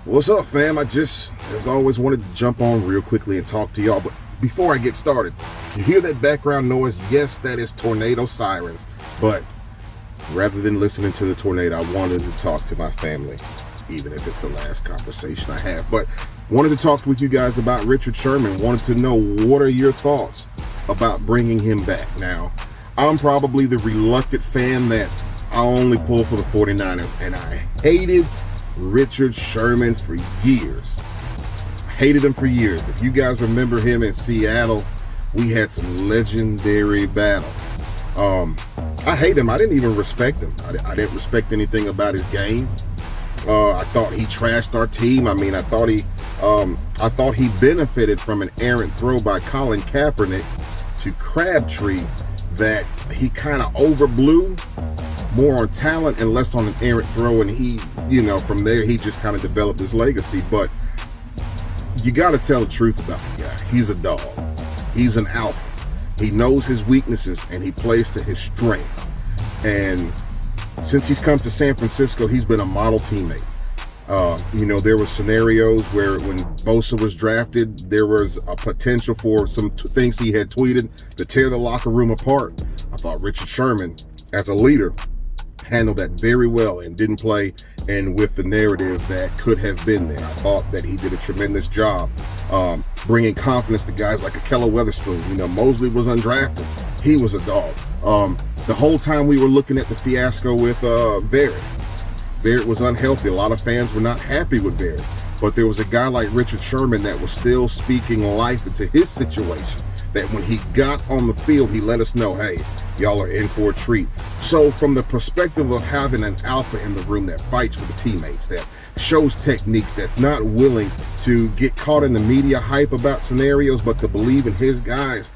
What's up, fam? I just, as always, wanted to jump on real quickly and talk to y'all. But before I get started, you hear that background noise? Yes, that is tornado sirens. But rather than listening to the tornado, I wanted to talk to my family, even if it's the last conversation I have. But wanted to talk with you guys about Richard Sherman. Wanted to know, what are your thoughts about bringing him back? Now, I'm probably the reluctant fan that I only pull for the 49ers, and I hated Richard Sherman for years. Hated him for years. If you guys remember him in Seattle, we had some legendary battles. I hate him. I didn't even respect him. I didn't respect anything about his game. I thought he trashed our team. I mean, I thought he benefited from an errant throw by Colin Kaepernick to Crabtree that he kind of overblew, more on talent and less on an errant throw, and he, from there he just kind of developed his legacy. But you got to tell the truth about the guy. He's a dog. He's an alpha. He knows his weaknesses and he plays to his strengths. And since he's come to San Francisco, he's been a model teammate. There were scenarios where when Bosa was drafted, there was a potential for some things he had tweeted to tear the locker room apart. I thought Richard Sherman, as a leader, handled that very well and didn't play and with the narrative that could have been there. I thought that he did a tremendous job bringing confidence to guys like Ahkello Witherspoon. Mosley was undrafted. He was a dog. The whole time we were looking at the fiasco with Barrett was unhealthy. A lot of fans were not happy with Barrett, but there was a guy like Richard Sherman that was still speaking life into his situation, that when he got on the field, he let us know, hey, y'all are in for a treat. So from the perspective of having an alpha in the room that fights for the teammates, that shows techniques, that's not willing to get caught in the media hype about scenarios, but to believe in his guys,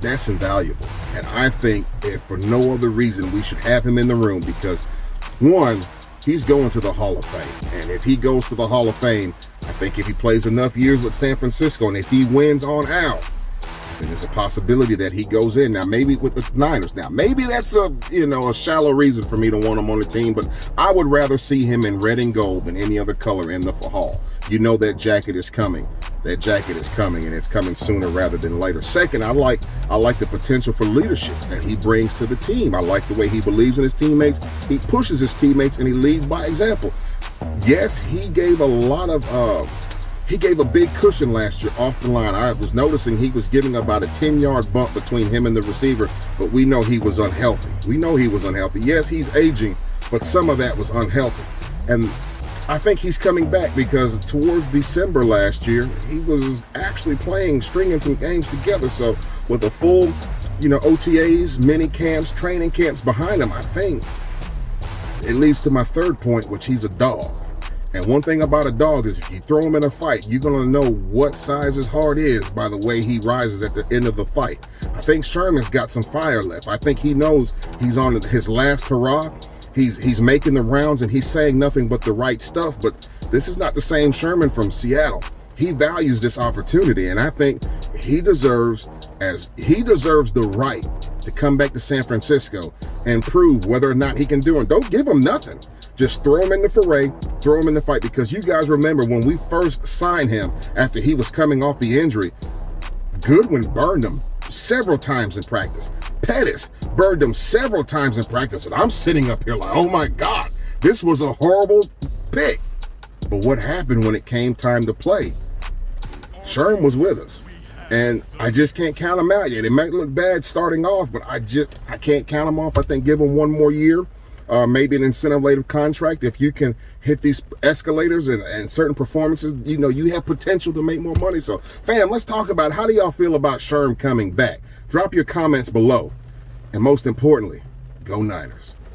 that's invaluable. And I think, if for no other reason, we should have him in the room because, one, he's going to the Hall of Fame. And if he goes to the Hall of Fame, I think if he plays enough years with San Francisco and if he wins on out, then there's a possibility that he goes in. Now, maybe with the Niners. Now, maybe that's a shallow reason for me to want him on the team, but I would rather see him in red and gold than any other color in the Hall. That jacket is coming. That jacket is coming, and it's coming sooner rather than later. Second, I like the potential for leadership that he brings to the team. I like the way he believes in his teammates. He pushes his teammates, and he leads by example. Yes, he gave a big cushion last year off the line. I was noticing he was giving about a 10-yard bump between him and the receiver, but we know he was unhealthy. Yes, he's aging, but some of that was unhealthy. And I think he's coming back because towards December last year, he was actually stringing some games together. So with a full, OTAs, mini camps, training camps behind him, I think it leads to my third point, which he's a dog. And one thing about a dog is if you throw him in a fight, you're going to know what size his heart is by the way he rises at the end of the fight. I think Sherman's got some fire left. I think he knows he's on his last hurrah. He's making the rounds and he's saying nothing but the right stuff. But this is not the same Sherman from Seattle. He values this opportunity, and I think he deserves the right to come back to San Francisco and prove whether or not he can do it. Don't give him nothing. Just throw him in the foray, throw him in the fight, because you guys remember when we first signed him after he was coming off the injury, Goodwin burned him several times in practice. Pettis burned him several times in practice, and I'm sitting up here like, oh my God, this was a horrible pick. But what happened when it came time to play? Sherm was with us, and I just can't count him out yet. It might look bad starting off, but I can't count him off. I think give him one more year. Maybe an incentive-laden contract. If you can hit these escalators and certain performances, you have potential to make more money. So, fam, let's talk about how do y'all feel about Sherm coming back? Drop your comments below. And most importantly, go Niners.